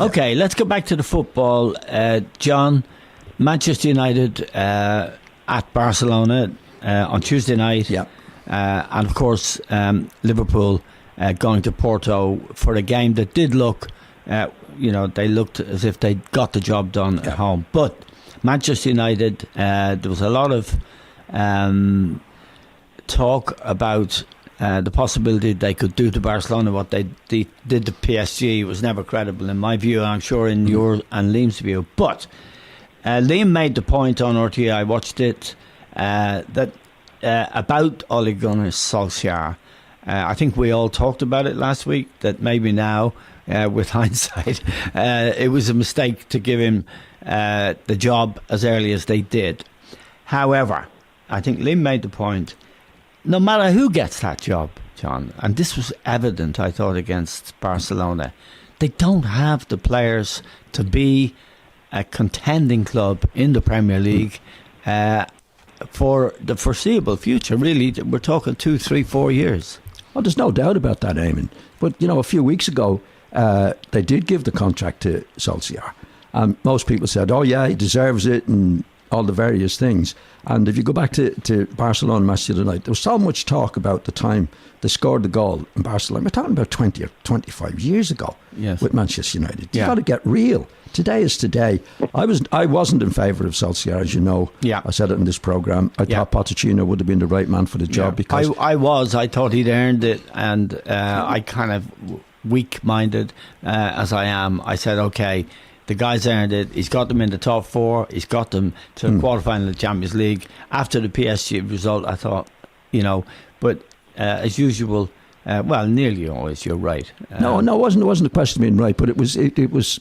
Okay, let's go back to the football. John, Manchester United at Barcelona on Tuesday night. Yeah. And of course, Liverpool going to Porto for a game that did look, they looked as if they got the job done at home. But Manchester United, there was a lot of talk about the possibility they could do to Barcelona what they did to PSG. It was never credible in my view, and I'm sure in your and Liam's view. But Liam made the point on RTE, I watched it, that about Ole Gunnar Solskjaer. I think we all talked about it last week, that maybe now, with hindsight, it was a mistake to give him the job as early as they did. However, I think Liam made the point, no matter who gets that job, John, and this was evident, I thought, against Barcelona, they don't have the players to be a contending club in the Premier League for the foreseeable future. Really, we're talking 2, 3, 4 years. Well, there's no doubt about that, Eamon. But, a few weeks ago, they did give the contract to Solskjaer. And most people said, oh, yeah, he deserves it and all the various things. And if you go back to Barcelona and Manchester United, there was so much talk about the time they scored the goal in Barcelona. We're talking about 20 or 25 years ago with Manchester United. You've got to get real. Today is today. I wasn't in favour of Solskjaer, as you know. Yeah. I said it in this programme. I thought Pochettino would have been the right man for the job because I thought he'd earned it, and I kind of weak-minded as I am. I said, okay, the guy's earned it. He's got them in the top 4. He's got them to the quarterfinal of the Champions League. After the PSG result, I thought, but as usual, nearly always, you're right. No, it wasn't a question of being right, but it was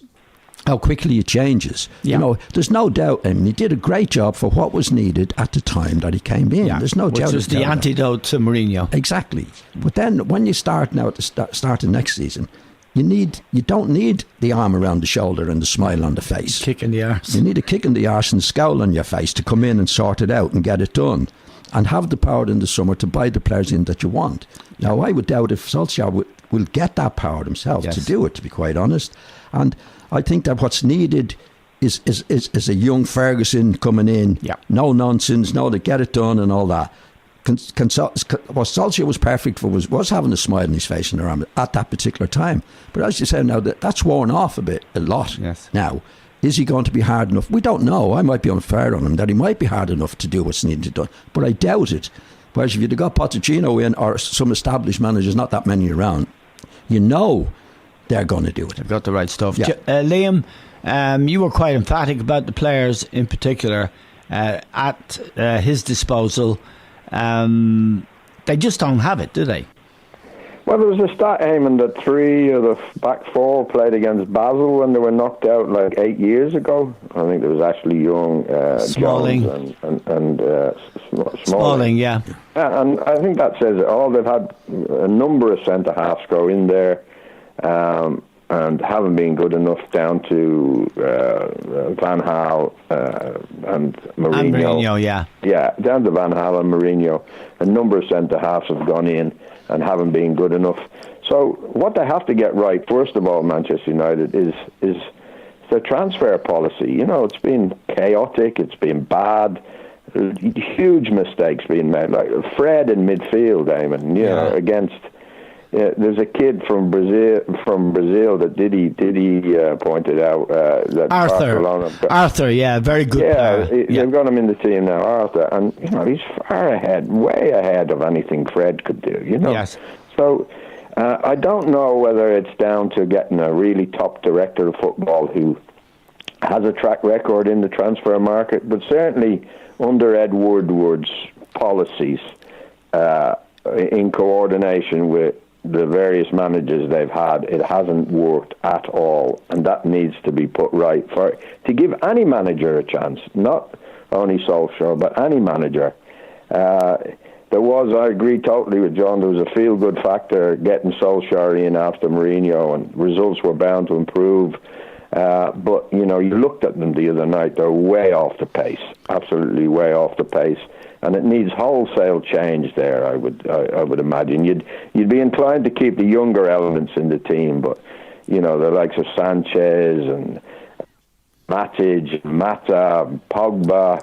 how quickly it changes. Yeah. There's no doubt. I mean, he did a great job for what was needed at the time that he came in. There's no doubt. Which was the antidote to Mourinho. Exactly. But then when you start now at the start of next season, you don't need the arm around the shoulder and the smile on the face. Kick in the arse. You need a kick in the arse and a scowl on your face to come in and sort it out and get it done, and have the power in the summer to buy the players in that you want. Now, I would doubt if Solskjaer will get that power himself to do it, to be quite honest. And I think that what's needed is a young Ferguson coming in. Yeah. No nonsense, to get it done and all that. What Solskjaer was perfect for was having a smile on his face and around at that particular time. But as you said now, that's worn off a lot now. Is he going to be hard enough? We don't know. I might be unfair on him that he might be hard enough to do what's needed to do, but I doubt it. Whereas if you'd have got Pochettino in or some established managers, not that many around, they're going to do it. They've got the right stuff. Yeah. Liam, you were quite emphatic about the players in particular at his disposal. They just don't have it, do they? Well, there was a stat, Eamon, that 3 of the back 4 played against Basel when they were knocked out like 8 years ago. I think there was Ashley Young, Smalling, Jones and Smalling. Smalling, yeah. And I think that says it all. They've had a number of centre-halves go in there and haven't been good enough, down to Van Gaal and Mourinho. And Mourinho, yeah. Yeah, down to Van Gaal and Mourinho. A number of centre-halves have gone in and haven't been good enough. So what they have to get right, first of all, Manchester United, is the transfer policy. It's been chaotic, it's been bad, huge mistakes being made. Like Fred in midfield, Eamon, against... there's a kid from Brazil that Diddy pointed out that Arthur, very good player. They've got him in the team now, Arthur, and he's far ahead, way ahead of anything Fred could do. Yes. So I don't know whether it's down to getting a really top director of football who has a track record in the transfer market, but certainly under Ed Woodward's policies, in coordination with the various managers they've had, it hasn't worked at all, and that needs to be put right to give any manager a chance, not only Solskjaer, but any manager. I agree totally with John, there was a feel-good factor getting Solskjaer in after Mourinho, and results were bound to improve. But, you looked at them the other night, they're way off the pace, absolutely way off the pace. And it needs wholesale change there. I would imagine you'd be inclined to keep the younger elements in the team, but the likes of Sanchez and Matic, Mata, Pogba.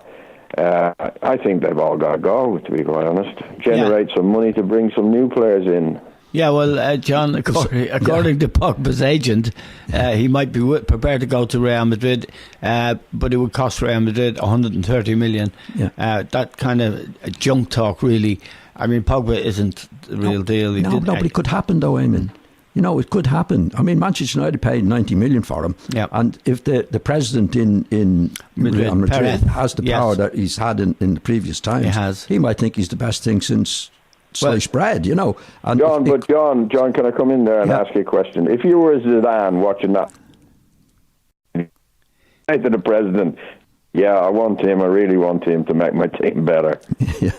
I think they've all got to go, to be quite honest. Generate some money to bring some new players in. Yeah, well, John, according to Pogba's agent, he might be prepared to go to Real Madrid, but it would cost Real Madrid 130 million. Yeah. That kind of junk talk, really. I mean, Pogba isn't the real deal. But it could happen, though, Eamon. It could happen. I mean, Manchester United paid 90 million for him. Yeah. And if the president in Real Madrid has the power that he's had in the previous times, he might think he's the best thing since sliced bread, And John, can I come in there and ask you a question? If you were Zidane watching that, say to the president, I want him, I really want him to make my team better. Yeah.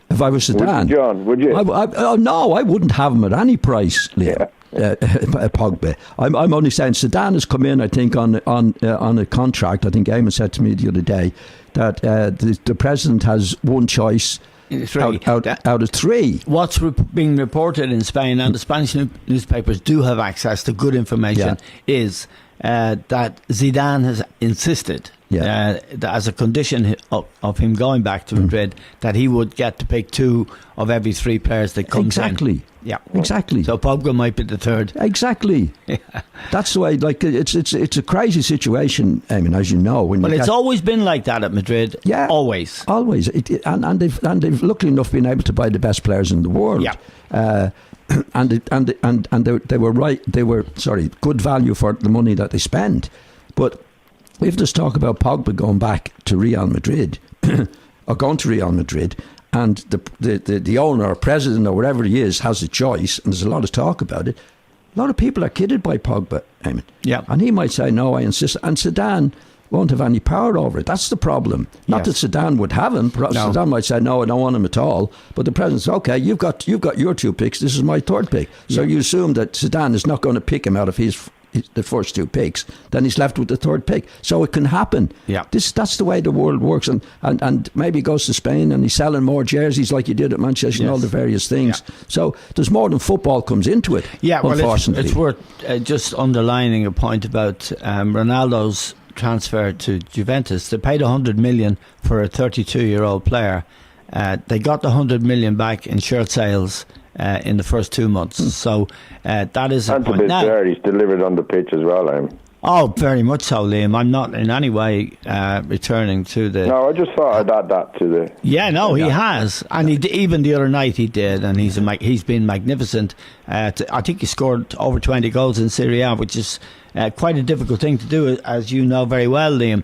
If I was Zidane, would you? No, I wouldn't have him at any price, Liam. Pogba. I'm only saying Zidane has come in, I think, on a contract. I think Eamon said to me the other day that the president has one choice out of three. What's being reported in Spain, and the Spanish newspapers do have access to good information, is that Zidane has insisted that as a condition of him going back to Madrid, that he would get to pick two of every three players that comes in. Yeah, exactly. So Pogba might be the third. Exactly. That's the way. Like it's a crazy situation. I mean, as you know, it's always been like that at Madrid. Yeah, always. And they've luckily enough been able to buy the best players in the world. Yeah. And they were right. They were good value for the money that they spend. But if there's talk about Pogba going back to Real Madrid or going to Real Madrid, and the owner or president or whatever he is has a choice, and there's a lot of talk about it, a lot of people are kidded by Pogba, Eamon. Yeah. And he might say, no, I insist. And Zidane won't have any power over it. That's the problem. Not that Zidane would have him. Zidane might say, no, I don't want him at all. But the president says, okay, you've got your two picks. This is my third pick. So you assume that Zidane is not going to pick him out of the first two picks. Then he's left with the third pick. So it can happen. Yeah. That's the way the world works. And maybe he goes to Spain and he's selling more jerseys like he did at Manchester and all the various things. Yeah. So there's more than football comes into it. Yeah, well, unfortunately. It's worth just underlining a point about Ronaldo's transfer to Juventus. They paid 100 million for a 32-year-old player. They got the 100 million back in shirt sales in the first 2 months. So that is a point. Now, fair. He's delivered on the pitch as well, Liam. Oh, very much so, Liam. I'm not in any way returning to the... No, I just thought I'd add that to the... Yeah, no, he has. And even the other night he did, and he's been magnificent. I think he scored over 20 goals in Serie A, which is quite a difficult thing to do, as you know very well, Liam.